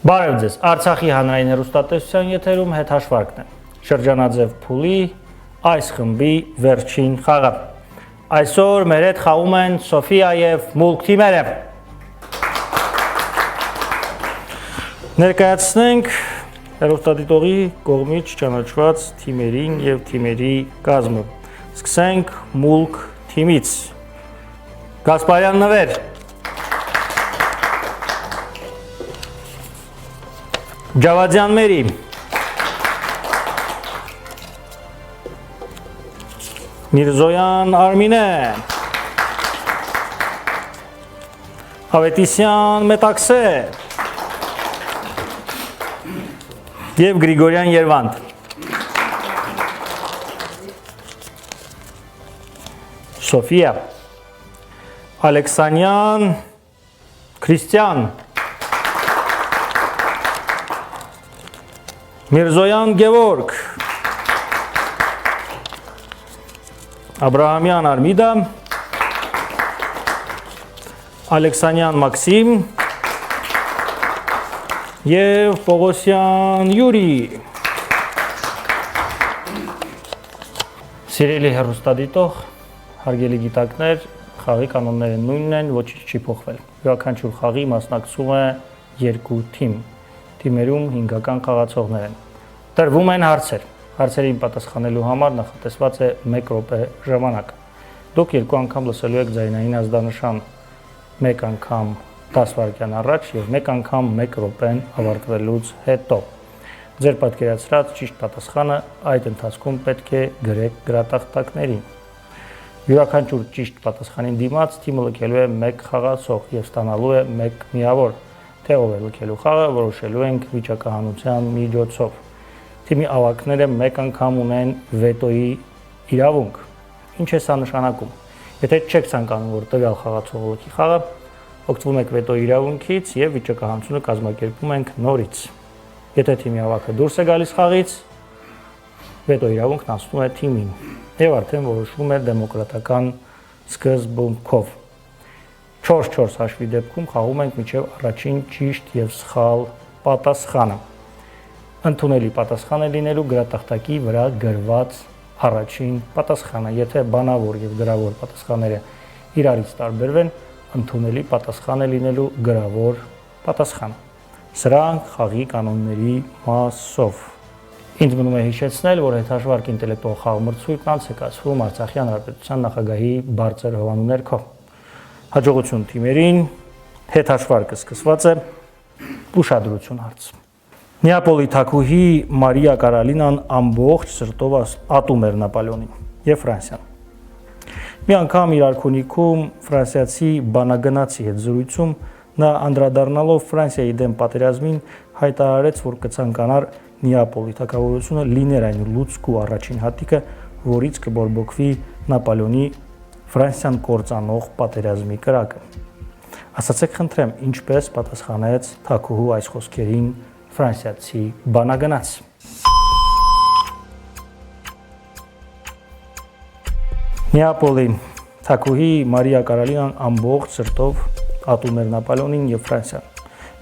Բարև ձեզ, Արցախի հանրային հեռուստատեսության եթերում հետհաշվարկն է, շրջանաձև փուլի այս խմբի վերջին խաղը։ Այսօր մեր հետ խաղում են Սոֆիա և Մուլք թիմերը։ Ներկայացնենք հեռուստադիտողի կողմից ճանաչված թիմերին և թիմերի կազմը։ Սկսենք Մուլք թիմից։ Գասպարյան նվեր։ Ջավադյան Մերի, Միրզոյան Արմինե, Ավետիսյան Մետաքսե և Գրիգորյան Երվանդ։ Սոֆիա, Ալեքսանյան Քրիստյան, Միրզոյան Գևորգ, Աբրահամյան Արմիդա, Ալեքսանյան Մաքսիմ և Պողոսյան Յուրի։ Սիրելի հեռուստադիտող, հարգելի գիտակներ, խաղի կանոնները նույնն են, ոչինչ չի փոխվել։ Յուրաքանչյուր խաղի մասնակցում է 2 թիմ։ Թիմերում 5-ական խաղացողներ են։ Տրվում են հարցեր։ Հարցերին պատասխանելու համար նախատեսված է 1 րոպե ժամանակ։ Դուք 2 անգամ լսելու եք ձայնային ազդանշան, 1 անգամ 10 վայրկյան առաջ և 1 անգամ 1 րոպեն ավարտվելուց հետո։ Ձեր պատկերացրած ճիշտ պատասխանը այդ ընթացքում պետք է գրեք գրատախտակներին։ Յուրաքանչյուր ճիշտ պատասխանին դիմաց թիմը լքելու է 1 խաղացող և ստանալու է 1 միավոր։ Թե ով է լքելու խաղը, որոշելու ենք վիճակահանության միջոցով։ Թիմի ավագները 1 անգամ ունեն վետոյի իրավունք։ Ինչ է սա նշանակում։ Եթե չեք ցանկանում, որ տվյալ խաղացողը լքի խաղը, օգտվում եք վետոյի իրավունքից և վիճակահանությունը կազմակերպում ենք նորից։ Եթե թիմի ավագը դուրս է գալիս խաղից, վետոյի իրավունքն անցնում է թիմին և արդեն որոշվում է դեմոկրատական սկզբունքով։ 4-4 հաշվի դեպքում խաղում ենք մինչև առաջին ճիշտ և սխալ պատասխանը։ Ընդունելի պատասխան է լինելու գրատախտակի վրա գրված առաջին պատասխանը։ Եթե բանավոր և գրավոր պատասխանները իրարից տարբերվեն, ընդունելի պատասխան է լինելու գրավոր պատասխանը։ Սրանք խաղի կանոնների մասով։ Ինձ մնում է հիշեցնել, որ հետհաշվարկ ինտելեկտուալ խաղամրցույթն անց է կացվում Արցախի հանրապետության նախագահի բարձր հովանու ներքո։ Հաջողություն թիմերին, հետհաշվարկը սկսված է, ուշադրություն հարց։ Նեապոլի թագուհի Մարիա Կարոլինան ամբողջ սրտով ատում էր Նապոլեոնին և Ֆրանսիան։ Մի անգամ իր արքունիքում ֆրանսիացի բանագնացի հետ զրույցում նա անդրադառնալով Ֆրանսիայի դեմ պատերազմին հայտարարեց, որ կցանկանար Նեապոլի թագավորությունը լիներ այն լուցկու առաջին հատիկը, որից կբորբոքվի Նապոլեոնի Ֆրանսիան կործանող պատերազմի կրակը։ Ասացեք խնդրեմ, ինչպես պատասխանեց թագուհու այս խոսքերին ֆրանսիացի բանագնաց։ Նեապոլի թագուհի Մարիա Կարոլինան ամբողջ սրտով ատում էր Նապոլեոնին և Ֆրանսիան։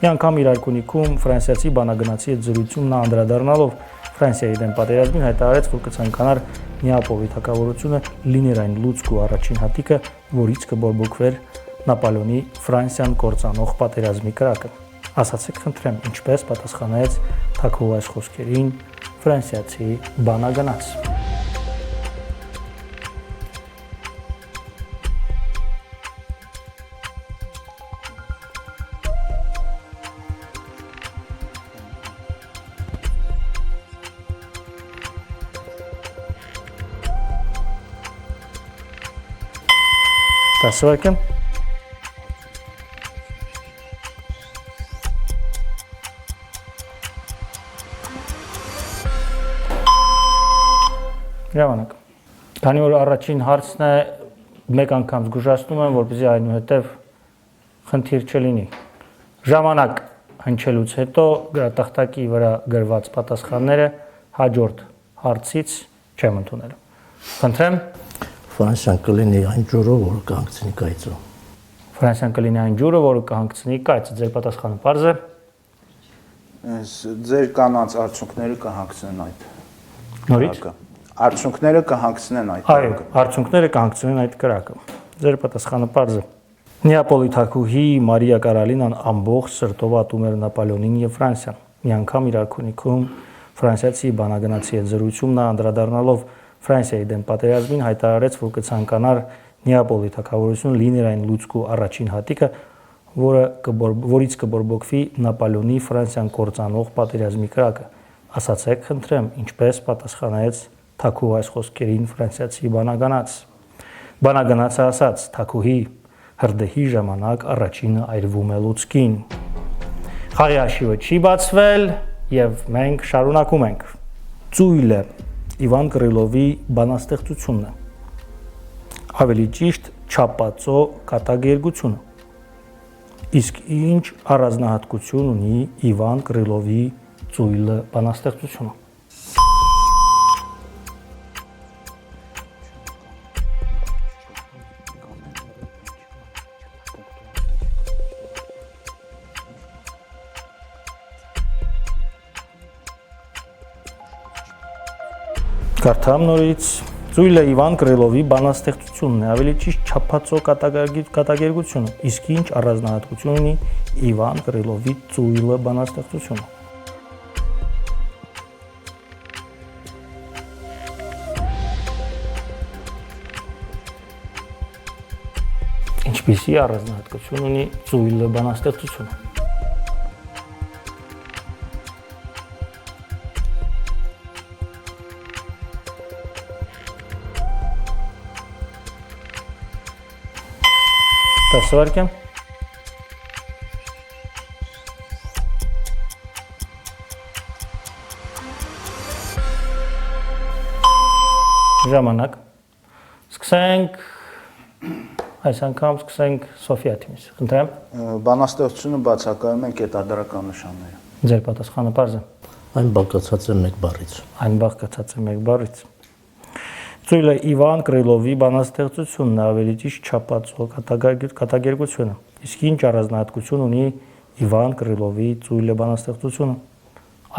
Մի անգամ իր արքունիքում ֆրանսիացի բանագնացի հետ զրույցում նա անդրադառնալով Ֆրանսիայի դեմ պատերազմին հայտարարեց, որ կցանկանար Նեապոլի թագավորությունը լիներ այն լուցկու առաջին հատիկը, որից կբորբոքվեր Նապոլեոնի Ֆրանսիան կործանող պատերազմի կրակը։ Ասացեք խնդրեմ, ինչպես պատասխանեց թագուհու այս խոսքերին ֆրանսիացի բանագնաց։ Տասվարկեմ։ Ժամանակ։ Քանի որ առաջին հարցն է, 1 անգամ զգուշացնում եմ, որպեսզի այնուհետև խնդիր չլինի։ Ժամանակ հնչելուց հետո գրատախտակի վրա գրված պատասխանները հաջորդ հարցից չեմ ընդունել։ Խնդրեմ։ Ֆրանսիան կլինի այն ջուրը, որը կհանգցնի կայծը։ Ֆրանսիան կլինի այն ջուրը, որը կհանգցնի կայծը։ Ձեր պատասխանը պարզ է։ Ձեր կանանց արդյունքները կհանգցնեն այդ։ Նորից։ Արդյունքները կհանգցնեն այդ։ Այո, արդյունքները կհանգցնեն այդ կրակը։ Ձեր պատասխանը պարզ է։ Նեապոլի թագուհի Մարիա Կարոլինան ամբողջ սրտով ատում էր Նապոլեոնին եւ Ֆրանսիան։ Մի անգամ իր արքունիքում ֆրանսիացի բանագնացի հետ զրույցում նա անդրադառնալով Ֆրանսիայի դեմ պատերազմին հայտարարեց, որ կցանկանար Նեապոլի թագավորություն լիներ այն լուծկու առաջին հատիկը, որից կբորբոքվի Նապոլեոնի Ֆրանսիան կործանող պատերազմի կրակը։ Ասացեք, խնդրեմ, ինչպես պատասխանեց թագուհու այս խոսքերին ֆրանսիացի բանագանաց։ Բանագանացը ասաց. թագուհի, հրդեհի ժամանակ առաջինը այրվում է լուցկին։ Խաղի հաշիվը չի բացվել եւ մենք շարունակում ենք։ Ծույլը Իվան Կրիլովի բանաստեղծությունն է։ Ավելի ճիշտ չափածո կատակերգությունը։ Իսկ ինչ առանձնահատկություն ունի Իվան Կրիլովի ծույլը բանաստեղծությունը։ Կարդամ նորից ծույլը Իվան Կրիլովի բանաստեղծությունն է, ավելի ճիշտ չափածո կատակերգությունը, իսկ ինչ առանձնահատկություն ունի Իվան Կրիլովի ծույլը բանաստեղծությունը։ Ինչպիսի առանձնահատկություն ունի ծույլը բանաստեղծությունը։ Տասվարկեմ։ Ժամանակ։ Սկսենք, այս անգամ սկսենք Սոֆիա թիմից։ Խնդրեմ։ Բանաստեղծությունը բացակայում են կետադրական նշանները։ Ձեր պատասխանը պարզ է։ Այն բաղկացած է մեկ բառից։ Այն բաղկացած է մեկ բառից։ Ծույլը Իվան Կրիլովի բանաստեղծությունն է, ավելի ճիշտ չափածո կատակերգությունը։ Իսկ ինչ առանձնահատկություն ունի Իվան Կրիլովի ծույլը բանաստեղծությունը։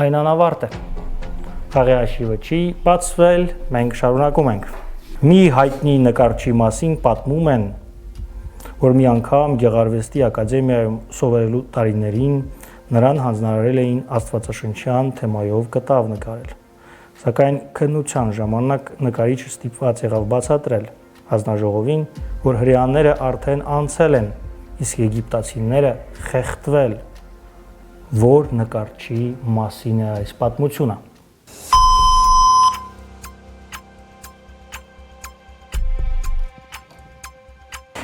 Այն անավարտ է։ Խաղի հաշիվը չի բացվել, մենք շարունակում ենք։ Մի հայտնի նկարչի մասին պատմում են, որ մի անգամ Գեղարվեստի ակադեմիայում սովորելու տարիներին նրան հանձնարարել էին աստվածաշնչյան թեմայով կտավ նկարել։ Սակայն քննության ժամանակ նկարիչը ստիպված եղավ բացատրել հանձնաժողովին, որ հրեաները արդեն անցել են, իսկ եգիպտացիները խեղդվել, որ նկարչի մասին է այս պատմությունը։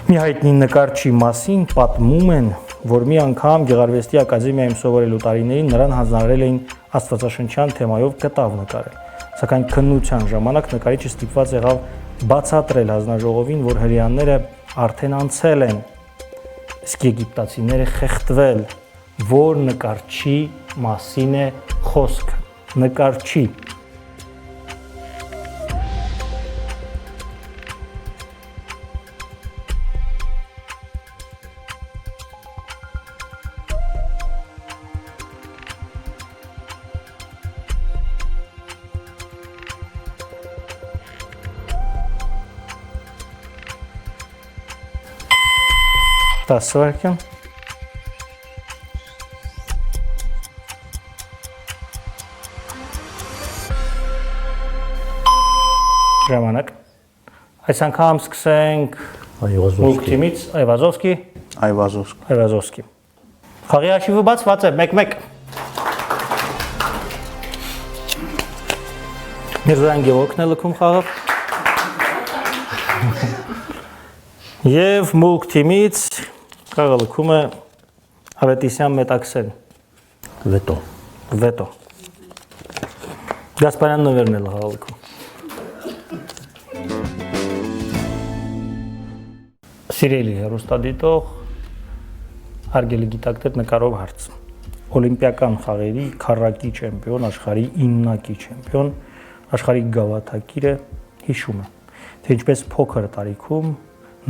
Մի հայտնի նկարչի մասին պատմում են, որ մի անգամ Գեղարվեստի ակադեմիայում սովորելու տարիներին նրան հանձնարարել էին աստվածաշնչյան թեմայով կտավ նկարել։ Սակայն քննության ժամանակ նկարիչը ստիպված եղավ բացատրել հանձնաժողովին, որ հրեաները արդեն անցել են, իսկ եգիպտացիները խեղդվել, որ նկարչի մասին է խոսքը։ Նկարչի։ Տասվարկեմ։ Ժամանակ։ Այս անգամ սկսենք Մուլք թիմից Այվազովսկի։ Այվազովսկի։ Խաղի հաշիվը բացված է 1-1։ Միրզոյան Գևորգն է լքում խաղը։ Եվ Մուլք թիմից խաղը լքում է Ավետիսյան Մետաքսեն։ Վետո։ Գասպարյան Նովերն է խաղը լքում։ Սիրելի հեռուստադիտող, հարգելի գիտակներ, նկարով հարց։ Օլիմպիական խաղերի քառակի չեմպիոն, աշխարհի 9-կի չեմպիոն, աշխարհի գավաթակիրը հիշում է, թե ինչպես փոքր տարիքում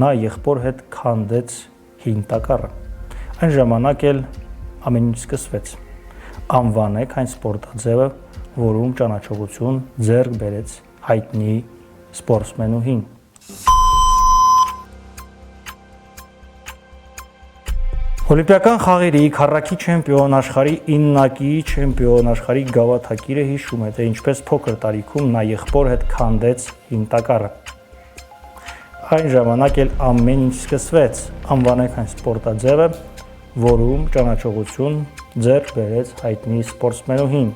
նա եղբոր հետ քանդեց հին տակառը։ Այն ժամանակ էլ ամեն ինչ սկսվեց։ Անվանեք այն սպորտաձևը, որում ճանաչողություն ձեռք բերեց հայտնի սպորտսմենուհին։ Օլիմպիական խաղերի քառակի չեմպիոն, աշխարհի 9-ակի չեմպիոն, աշխարհի գավաթակիրը հիշում է, թե ինչպես փոքր տարիքում նա եղբոր հետ քանդեց հին տակառը։ Այն ժամանակ էլ ամեն ինչ սկսվեց։ Անվանեք այն սպորտաձևը, որում ճանաչողություն ձեռք բերեց հայտնի սպորտսմենուհին։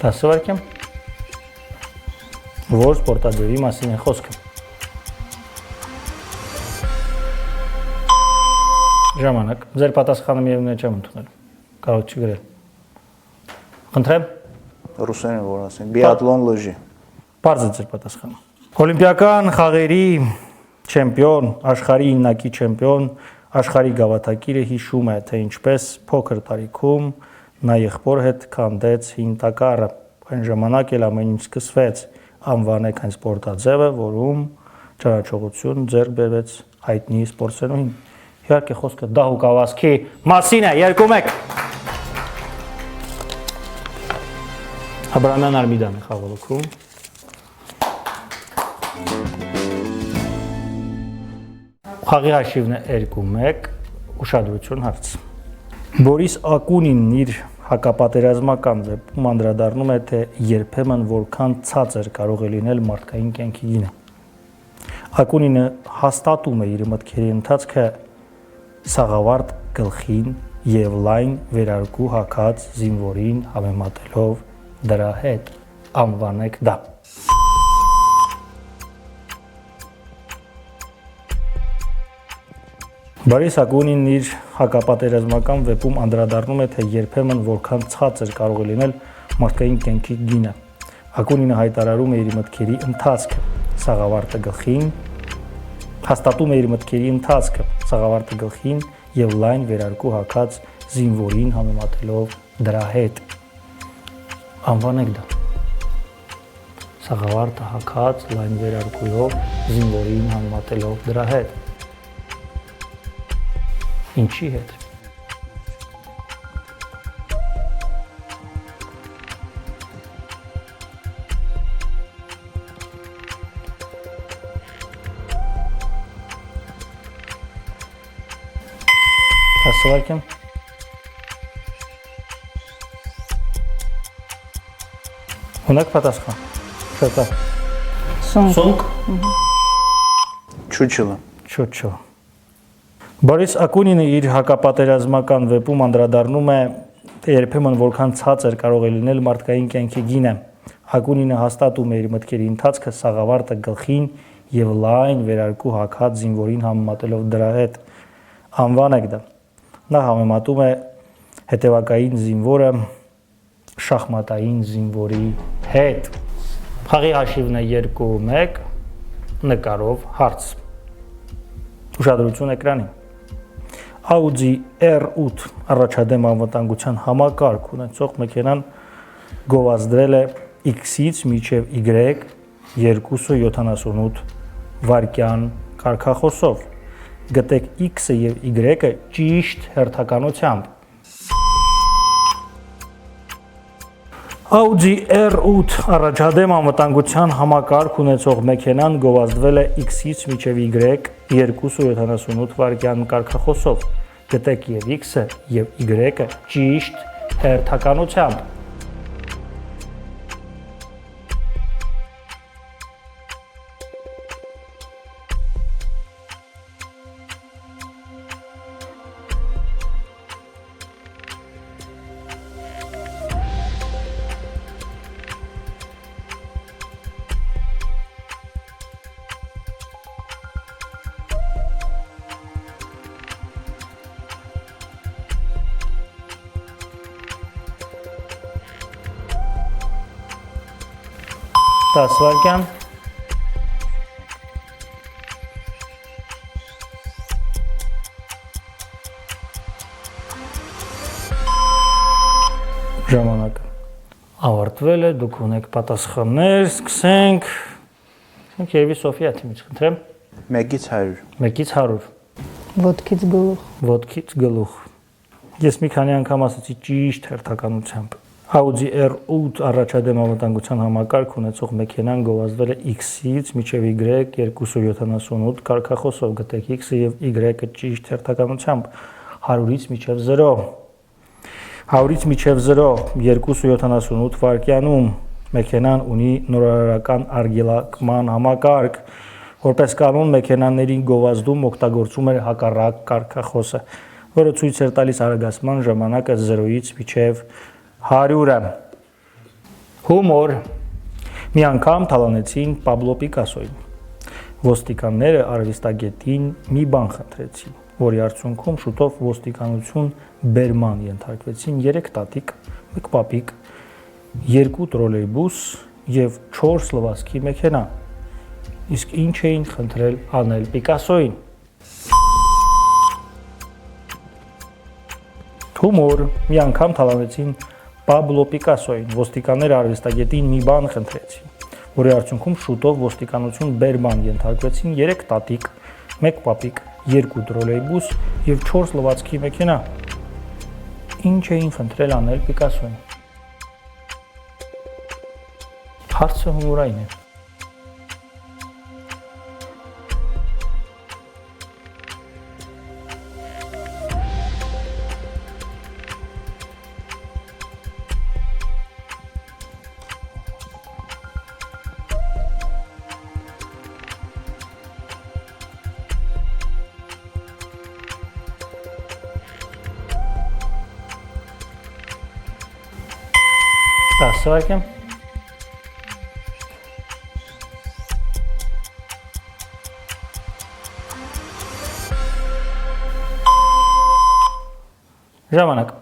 Դասվարկեմ, որ սպորտաձևի մասին է խոսքը։ Ժամանակ, ձեր պատասխանը միևնույն է չեմ ընդունել, կարող չգրել։ Խնդրեմ։ Ռուսերեն որ ասեն, բիատլոն լժի։ Պարզ է ձեր պատասխանը։ Օլիմպիական խաղերի չեմպիոն, աշխարհի 9-ակի չեմպիոն, աշխարհի գավաթակիրը հիշում է, թե ինչպես փոքր տարիքում նա եղբոր հետ քանդեց հին տակառը։ Այն ժամանակ էլ ամեն ինչ սկսվեց։ Անվանեք այն սպորտաձևը, որում ճանաչողություն ձեռք բերեց հայտնի սպորտսմենուհին։ Իհարկե խոսքը դահուկավազքի մասին է, 2-1։ Աբրամյան Արմիդան է խաղալքում։ Խաղի հաշիվն է 2-1, ուշադրություն հարց։ Բորիս Ակունինն իր հակապատերազմական վեպում անդրադառնում է, թե երբեմն որքան ցածր կարող է լինել մարդկային կյանքի գինը։ Ակունինը հաստատում է իր մտքերի ընթացքը սաղավարտ գլխին եւ լայն վերարկու հագած զինվորին համեմատելով դրա հետ։ Անվանեք դա։ Բորիս Ակունինն իր հակապատերազմական վեպում անդրադառնում է, թե երբեմն որքան ցածր կարող է լինել մարդկային կյանքի գինը։ Ակունինը հայտարարում է իր մտքերի ընթացքը սաղավարտը գլխին, հաստատում է իր մտքերի ընթացքը սաղավարտը գլխին եւ լայն վերարկու հագած զինվորին համեմատելով դրա հետ։ Անվանեք դա։ Սաղավարտը հագած լայն վերարկուով զինվորին համեմատելով դրա հետ։ Ինչի հետ։ Դասվարկեմ։ Ունեք պատասխան։ Շուտա։ Սոնկ։ Չուչելը։ Չուչո։ Բորիս Ակունինը իր հակապատերազմական վեպում անդրադառնում է, թե երբեմն որքան ցածր կարող է լինել մարդկային կյանքի գինը։ Ակունինը հաստատում է իր մտքերի ընթացքը սաղավարտը գլխին եւ լայն վերարկու հագած զինվորին համեմատելով դրա հետ։ Անվանեք դա։ Նա համեմատում է հետևակային զինվորը շախմատային զինվորի հետ։ Խաղի հաշիվն է 2-1, նկարով հարց։ Ուշադրություն էկրանին։ Audi R8 առաջադեմ անվտանգության համակարգ ունեցող մեքենան գովազդրել է X-ից մինչև Y 278 վայրկյան կարգախոսով։ Գտեք X-ը եւ Y-ը ճիշտ հերթականությամբ։ Audi R8 առաջադեմ անվտանգության համակարգ ունեցող մեքենան գովազդվել է X-ից մինչև Y 278 վայրկյան կարգախոսով։ Գտեք եւ X-ը եւ Y-ը ճիշտ հերթականությամբ։ 10 վայրկյան։ Ժամանակը ավարտվել է, դուք ունեք պատասխաններ, սկսենք։ Երևի Սոֆիա թիմից խնդրեմ։ 1-ից 100։ 1-ից 100։ Ոտքից գլուխ։ Ոտքից գլուխ։ Ես մի քանի անգամ ասացի ճիշտ հերթականությամբ։ Audi R8 առաջադեմ անվտանգության համակարգ ունեցող մեքենան գովազդվել է X-ից մինչև Y 278 կարգախոսով, գտեք X-ը եւ Y-ը ճիշտ հերթականությամբ 100-ից մինչև 0։ 100-ից մինչև 0 278 վայրկյանում մեքենան ունի նորարարական արգելակման համակարգ։ Որպես կանոն մեքենաների գովազդում օգտագործում էր հակառակ կարգախոսը, որը ցույց էր տալիս արագացման ժամանակը 0-ից մինչև 100-ը։ Հումոր։ Մի անգամ թալանեցին Պաբլո Պիկասոյին։ Ոստիկանները արվեստագետին մի բան խնդրեցին, որի արդյունքում շուտով ոստիկանություն բերման ենթարկվեցին 3 տատիկ, 1 պապիկ, 2 տրոլեյբուս եւ 4 լվացքի մեքենա։ Իսկ ինչ էին խնդրել անել Պիկասոյին։ Հումոր։ Մի անգամ թալանեցին Պաբլո Պիկասոյին։ Ոստիկանները արվեստագետին մի բան խնդրեցին, որի արդյունքում շուտով ոստիկանություն բերման ենթարկվեցին 3 տատիկ, 1 պապիկ, 2 տրոլեյբուս եւ 4 լվացքի մեքենա։ Ինչ էին խնդրել անել Պիկասոյին։ Հարցը հումորային է։ Վայրկյան։ Ժամանակ։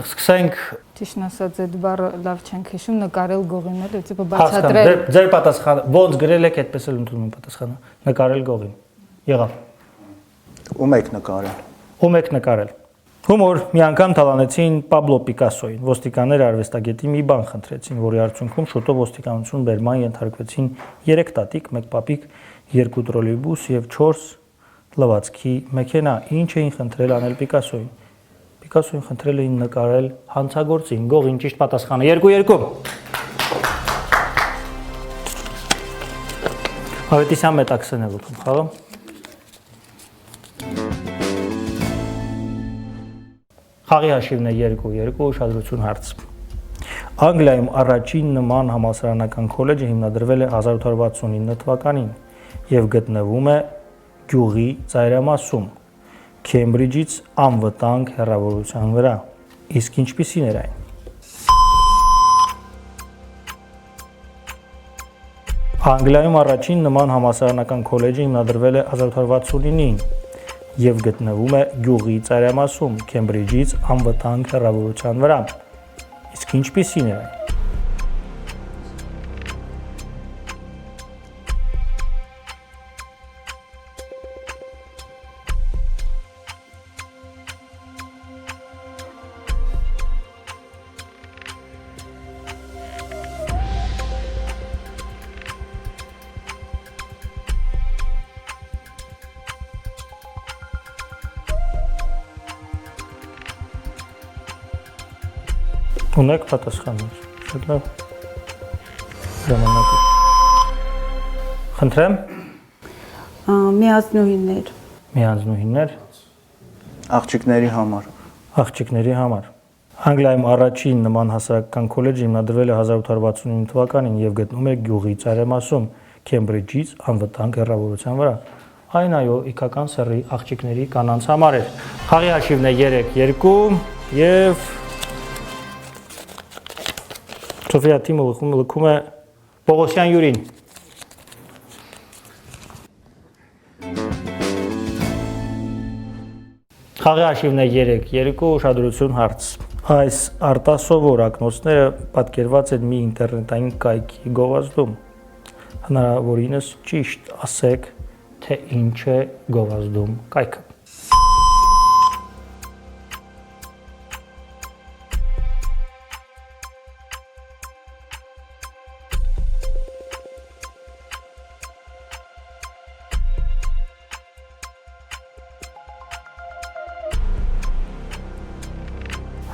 Սկսենք։ Ճիշտն ասած, այդ բառը լավ չենք հիշում, նկարել գողին էլ, տիպը բացատրել։ Ձեր պատասխանը, ոնց գրել եք, այդպես էլ ընդունում եմ պատասխանը։ Նկարել գողին։ Եղավ։ Ում եք նկարել։ Ում եք նկարել։ Հումոր։ Մի անգամ թալանեցին Պաբլո Պիկասոյին։ Ոստիկանները արվեստագետի մի բան խնդրեցին, որի արդյունքում շուտով ոստիկանություն բերման ենթարկվեցին 3 տատիկ, 1 պապիկ, 2 տրոլեյբուս եւ 4 լվացքի մեքենա։ Ինչ էին խնդրել անել Պիկասոյին։ Պիկասոյին խնդրել էին նկարել հանցագործին, գողին, ճիշտ պատասխանը 2-2։ Հավետիսյան Մետաքսեն է ոտում խաղը։ Խաղի հաշիվն է 2-2, ուշադրություն հարց։ Անգլիայում առաջին նման համալսարանական քոլեջը հիմնադրվել է 1869 թվականին եւ գտնվում է գյուղի ծայրամասում, Քեմբրիջից անվտանգ հեռավորության վրա։ Իսկ ինչպիսին էր այն։ Անգլիայում առաջին նման համալսարանական քոլեջը հիմնադրվել է 1869-ին եւ գտնվում է գյուղի ծայրամասում, Քեմբրիջից անվտանգ հեռավորության վրա։ Իսկ ինչպիսին է այն։ Ունեք պատասխաններ։ Շատ լավ։ Ժամանակը։ Խնդրեմ։ Միանձնուհիներ։ Միանձնուհիներ։ Աղջիկների համար։ Աղջիկների համար։ Անգլիայում առաջին նման հասարակական քոլեջը հիմնադրվել է 1869 թվականին եւ գտնվում է գյուղի ծայրամասում, Քեմբրիջից անվտանգ հեռավորության վրա։ Այն այո, իքական սեռի աղջիկների կանանց համար էր։ Խաղի հաշիվն է 3-2 եւ Սոֆիա թիմը լքում է Պողոսյան Յուրին։ Խաղի հաշիվն է 3-2, ուշադրություն հարց։ Այս արտասովոր ակնոցները պատկերված են մի ինտերնետային կայքի գովազդում։ Հնարավորինս ճիշտ ասեք, թե ինչ է գովազդում կայքը։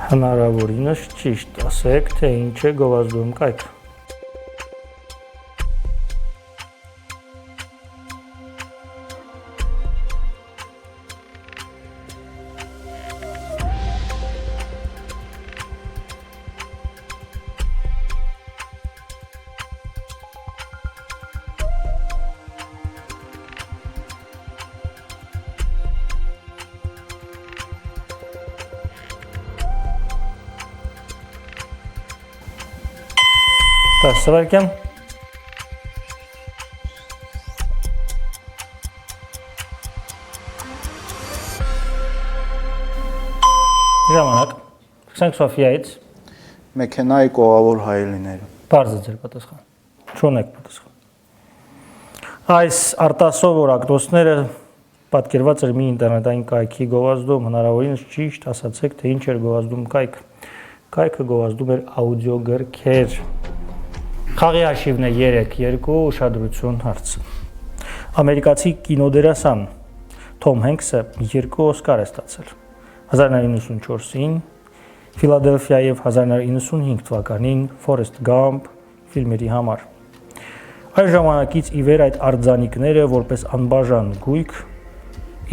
Հնարավորինս ճիշտ ասեք, թե ինչ է գովազդում կայքը։ Սվարկեմ։ Ժամանակ։ Սկսենք Սոֆիայից։ Մեքենայի կողավոր հայելիները։ Պարզ է ձեր պատասխան։ Չունեք պատասխան։ Այս արտասովոր ակնոցները պատկերված էր մի ինտերնետային կայքի գովազդում, հնարավորինս ճիշտ ասացեք, թե ինչ էր գովազդում կայքը։ Կայքը գովազդում էր աուդիոգրքեր։ Խաղի հաշիվն է 3-2 ուշադրություն հարց։ Ամերիկացի կինոդերասան Թոմ Հենքսը 2 Օսկար է ստացել 1994-ին Ֆիլադելֆիա եւ 1995 թվականին Ֆորեսթ Գամփ ֆիլմերի համար։ Այս ժամանակից ի վեր այդ արձանիկները որպես անբաժան գույք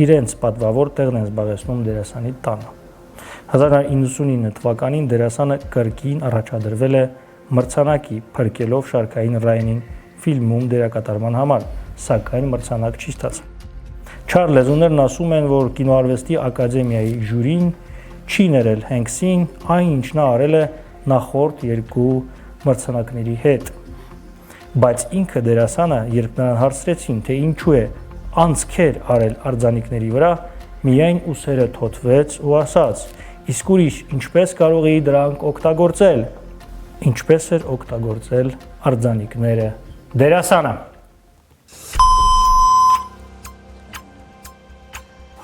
իրենց պատվավոր տեղն են զբաղեցնում դերասանի տանը։ 1999 թվականին դերասանը կրկին առաջադրվել է մրցանակի փրկելով շարքային Ռայանին ֆիլմում դերակատարման համար, սակայն մրցանակ չի ստացել։ Չար լեզուներն ասում են, որ կինոարվեստի ակադեմիայի ժյուրին չի ներել Հենքսին այն, ինչ նա արել է նախորդ 2 մրցանակների հետ։ Բայց ինքը դերասանը, երբ նրան հարցրեցին, թե ինչու է անցքեր արել արձանիկների վրա, միայն ուսերը թոթվեց ու ասաց. «Իսկ ուրիշ ինչպես կարող էի դրանք օգտագործել»։ Ինչպես էր օգտագործել արձանիկները դերասանը։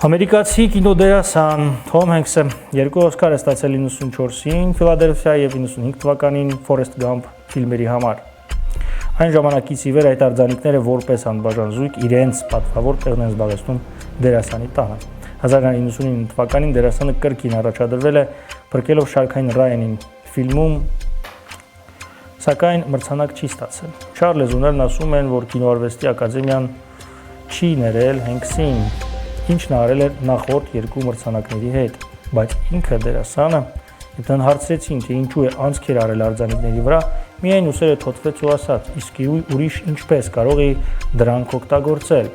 Ամերիկացի կինոդերասան Թոմ Հենքսը 2 Օսկար է ստացել 94-ին Ֆիլադելֆիա եւ 95 թվականին Ֆորեսթ Գամփ ֆիլմերի համար։ Այն ժամանակից ի վեր այդ արձանիկները որպես անբաժան զույգ իրենց պատվավոր տեղն են զբաղեցնում դերասանի տանը։ 1999 թվականին դերասանը կրկին առաջադրվել է փրկելով շարքային Ռայանին ֆիլմում, սակայն մրցանակ չի ստացել։ Չար լեզուներն ասում են, որ կինոարվեստի ակադեմիան չի ներել Հենքսին, ինչն արել էր նախորդ 2 մրցանակների հետ, բայց ինքը դերասանը, երբ նրան հարցրեցին, թե ինչու է անցքեր արել արձանիկների վրա, միայն ուսերը թոթվեց ու ասաց. «Իսկ ուրիշ ինչպես կարող էի դրանք օգտագործել»։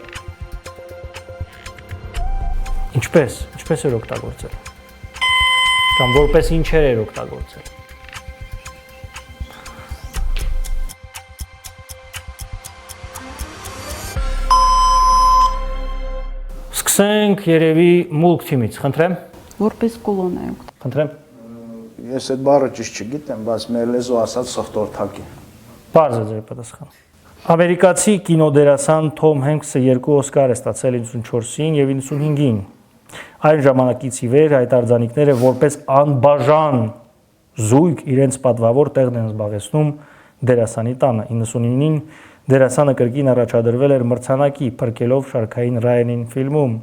Ինչպես էր օգտագործել։ Կամ որպես ինչեր էր օգտագործել։ Սկսենք երևի մուլք թիմից, խնդրեմ։ Որպես կոլոն է։ Խնդրեմ։ Ես այդ բառը ճիշտ չգիտեմ, բայց մեր լեզու ասած սխտորթակի։ Պարզ է ձեր պատասխանը։ Ամերիկացի կինոդերասան Թոմ Հենքսը 2 Օսկար է ստացել 94-ին եւ 95-ին։ Այն ժամանակից ի վեր այդ արձանիկները որպես անբաժան զույգ իրենց պատվավոր տեղն են զբաղեցնում դերասանի տանը։ 99-ին դերասանը կրկին առաջադրվել էր մրցանակի փրկելով շարքային Ռայանին ֆիլմում,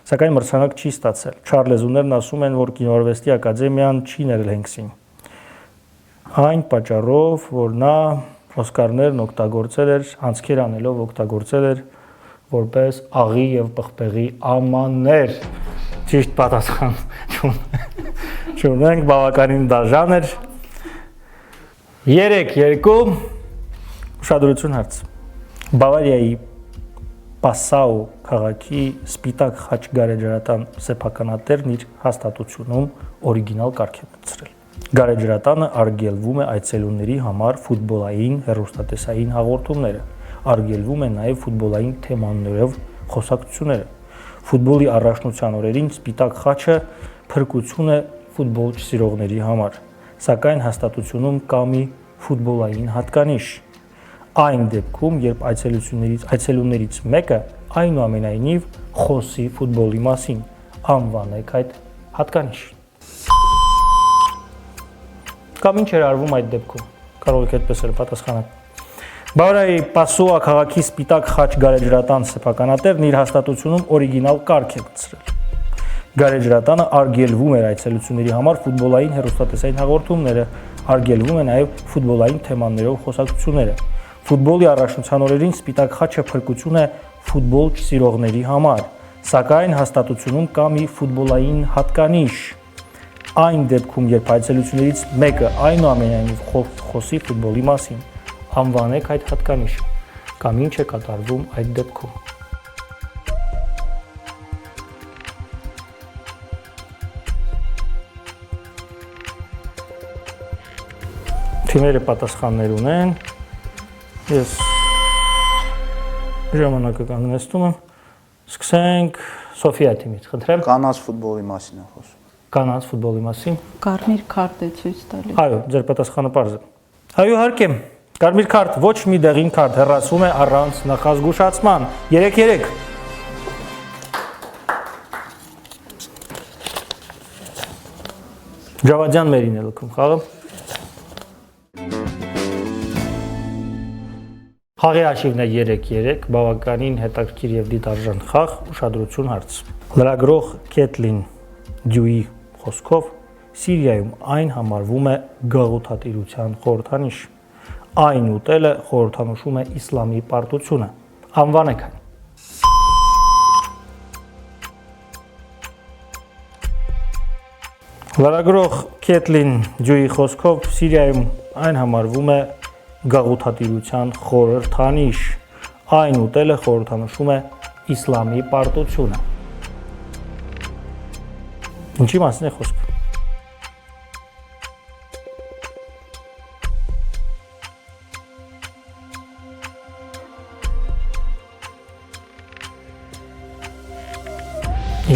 սակայն մրցանակ չի ստացել։ Չար լեզուներն ասում են, որ կինոարվեստի ակադեմիան չի ներել Հենքսին։ Այն պատճառով, որ նա Օսկարներն օգտագործել էր, անցքեր անելով օգտագործել էր որպես աղի եւ պղպեղի ամաններ։ Ճիշտ պատասխան չունենք, բավականին դաժան էր։ 3-2 ուշադրություն հարց։ Բավարիայի Պասաու քաղաքի Սպիտակ խաչ գարեջրատան սեփականատերն իր հաստատությունում օրիգինալ կարգ է մտցրել։ Գարեջրատանը արգելվում է այցելուների համար ֆուտբոլային հեռուստատեսային հաղորդումները, արգելվում է նաև ֆուտբոլային թեմաներով խոսակցությունները։ Ֆուտբոլի առաջնության օրերին Սպիտակ խաչը փրկություն է ֆուտբոլ չսիրողների համար, սակայն հաստատությունում կա մի ֆուտբոլային հատկանիշ։ Այն դեպքում, երբ այցելուներից մեկը այնուամենայնիվ խոսի ֆուտբոլի մասին, անվանեք այդ հատկանիշը։ Կամ ինչ էր արվում այդ դեպքում։ Կարող եք այդպես էլ պատասխանել։ Բավարիայի Պասուա քաղաքի Սպիտակ խաչ գարեջրատան սեփականատերն իր հաստատությունում օրիգինալ կարգ է մտցրել։ Գարեջրատանը արգելվում էր այցելությունների համար ֆուտբոլային հեռուստատեսային հաղորդումները, արգելվում է նաև ֆուտբոլային թեմաներով խոսակցությունները։ Ֆուտբոլի առաջնության օրերին Սպիտակ խաչը փրկություն է ֆուտբոլ չսիրողների համար, սակայն հաստատությունում կա մի ֆուտբոլային հատկանիշ։ Այն դեպքում, երբ այցելություններից մեկը այնուամենայնիվ խոսի ֆուտբոլի մասին, անվանեք այդ հատկանիշը, կամ ինչ է կատարվում այդ դեպքում։ Թիմերը պատասխաններ ունեն։ Ես ժամանակը կանգնեցնում եմ։ Սկսենք Սոֆիա թիմից, խնդրեմ։ Կանանց ֆուտբոլի մասին է խոսում։ Կանանց ֆուտբոլի մասին։ Կարմիր քարտ է ցույց տալիս։ Այո, ձեր պատասխանը պարզ է։ Այո, իհարկե, կարմիր քարտ ոչ մի դեղին քարտ հեռացվում է առանց նախազգուշացման։ 3-3։ Ջավադյան Մերին է լքում խաղը։ Խաղի հաշիվն է 3-3, բավականին հետաքրքիր եւ դիտարժան խաղ, ուշադրություն հարց։ Լրագրող Քեթլին Դյուի խոսքով Սիրիայում այն համարվում է գաղութատիրության խորհրդանիշ։ Այն ուտելը խորհրդանշում է իսլամի պարտությունը։ Անվանեք այն։ Լրագրող Քեթլին Դյուի խոսքով Սիրիայում այն համարվում է գաղութատիրության խորհրդանիշ։ Այն ուտելը խորհրդանշում է իսլամի պարտությունը։ Ինչի մասին է խոսքը։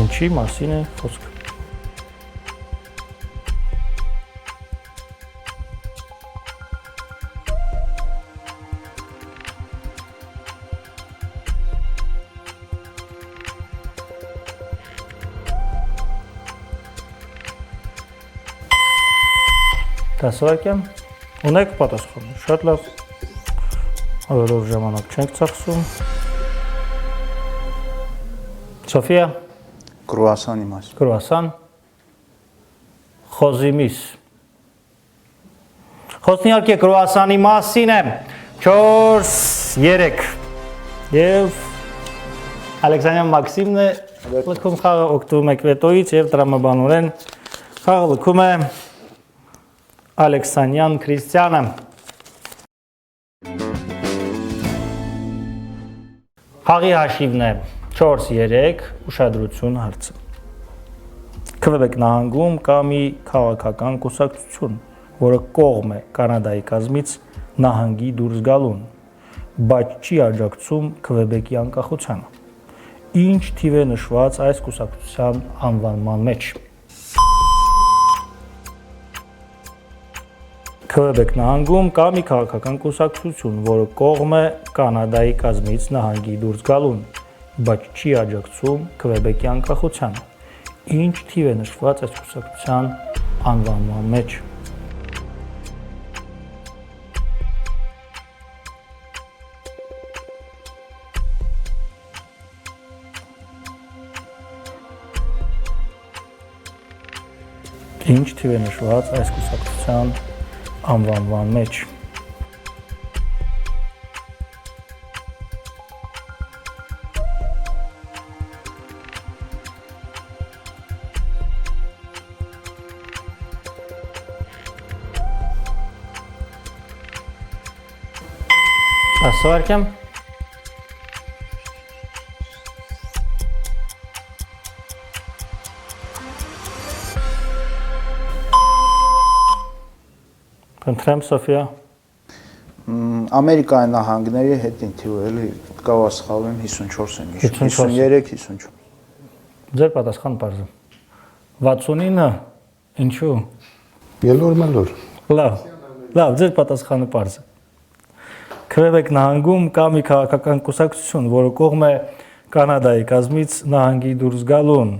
Ինչի մասին է խոսքը։ Դասավարկյան, ունեք պատասխանը, շատ լավ, ավերով ժամանակ չենք ծախսում։ Սոֆիա։ Կրուասանի մասին։ Կրուասան։ Խոզիմիս։ Խոսքն իհարկե կրուասանի մասին է, 4-3։ Եվ Ալեքսանյան Մաքսիմն է լքում խաղը, օգտվում եք վետոից և տրամաբանորեն խաղը լքում է Ալեքսանյան Քրիստիանը։ Խաղի հաշիվն է 4-3, ուշադրություն հարցը։ Քվեբեք նահանգում կա մի քաղաքական կուսակցություն, որը կողմ է Կանադայի կազմից նահանգի դուրս գալուն, բայց չի աջակցում Քվեբեկի անկախությանը։ Ինչ թիվ է նշված այս կուսակցության անվանման մեջ։ Քվեբեք նահանգում կա մի քաղաքական կուսակցություն, որը կողմ է Կանադայի կազմից նահանգի դուրս գալուն, բայց չի աջակցում Քվեբեկի անկախությանը։ Ինչ թիվ է նշված այս կուսակցության անվանման մեջ։ Ինչ թիվ է նշված այս կուսակցության անվանման մեջ։ Ասվարկեմ։ Խնդրեմ Սոֆիա։ Ամերիկայի նահանգների հետ ինքնիվ էլի կարող ասխալվեմ 54 եմ հիշում։ 53-54։ Ձեր պատասխան պարզ է։ 69 Ինչու։ Ելոր։ Լավ, ձեր պատասխանը պարզ է։ Քվեբեք նահանգում կա մի քաղաքական կուսակցություն, որը կողմ է Կանադայի կազմից նահանգի դուրս գալուն,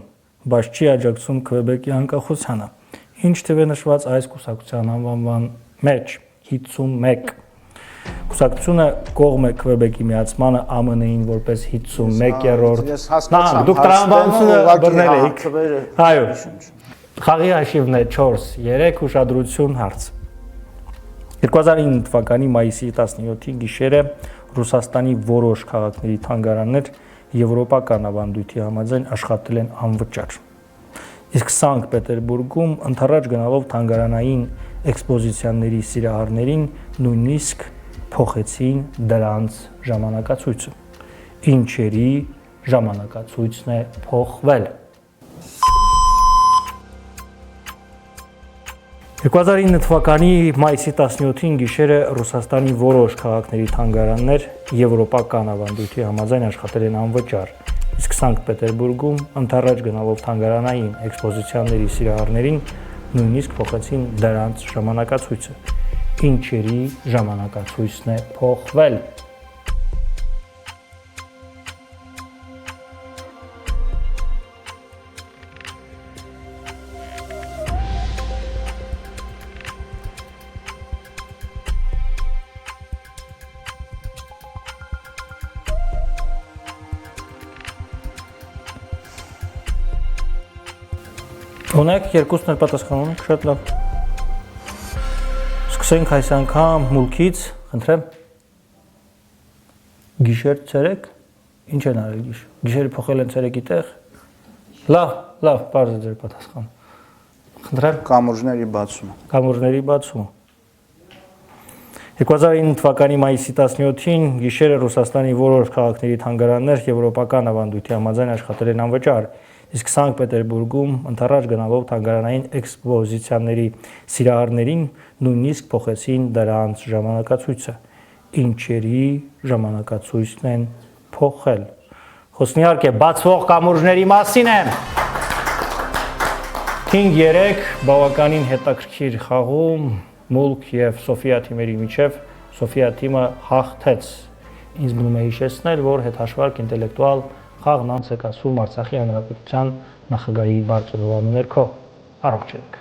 բայց չի աջակցում Քվեբեկի անկախությանը։ Ինչ թիվ է նշված այս կուսակցության անվանման մեջ՝ 51։ Կուսակցությունը կողմ է Քվեբեկի միացմանը ԱՄՆ-ին որպես 51-րդ նահանգ։ Դուք տրամաբանությունը բռնել եք։ Այո։ Խաղի հաշիվն է 4-3 ուշադրություն հարց։ 2009 թվականի մայիսի 17-ի գիշերը Ռուսաստանի որոշ քաղաքների թանգարաններ եվրոպական ավանդույթի համաձայն աշխատել են անվճար։ Իսկ Սանկտ Պետերբուրգում ընդառաջ գնալով թանգարանային էքսպոզիցիաների սիրահարներին նույնիսկ փոխեցին դրանց ժամանակացույցը։ Ինչերի ժամանակացույցն է փոխվել։ 2009 թվականի մայիսի 17-ին գիշերը Ռուսաստանի որոշ քաղաքների թանգարաններ եվրոպական ավանդույթի համաձայն աշխատել են անվճար, իսկ Սանկտ Պետերբուրգում ընդառաջ գնալով թանգարանային էքսպոզիցիաների սիրահարներին նույնիսկ փոխեցին դրանց ժամանակացույցը։ Ինչերի ժամանակացույցն է փոխվել։ Ունեք երկուսն էլ պատասխանում, շատ լավ։ Սկսենք այս անգամ մուլքից, խնդրեմ։ Գիշեր ցերեկ, ինչ են արել գիշեր։ Գիշերը փոխել են ցերեկի տեղ։ Լավ, բարձր ձեր պատասխանը։ Խնդրեմ։ Կամուրջների բացումը։ Կամուրջների բացումը։ 2009 թվականի մայիսի 17-ին գիշերը Ռուսաստանի որոշ քաղաքների թանգարաններ եվրոպական ավանդույթի համաձայն աշխատել են անվճար, իսկ Սանկտ Պետերբուրգում ընդառաջ գնալով թանգարանային էքսպոզիցիաների սիրահարներին նույնիսկ փոխեցին դրանց ժամանակացույցը։ Ինչերի ժամանակացույցն են փոխել։ Խոսքն իհարկե բացվող կամուրջների մասին է։ 5-3 բավականին հետաքրքիր խաղում Մուլք եւ Սոֆիա թիմերի միջև Սոֆիա թիմը հաղթեց։ Ինձ մնում է հիշեցնել, որ հետհաշվարկ ինտելեկտուալ խաղն անց է կացվում Արցախի հանրապետության նախագահի բարձր հովանու ներքո։ Առողջ եք։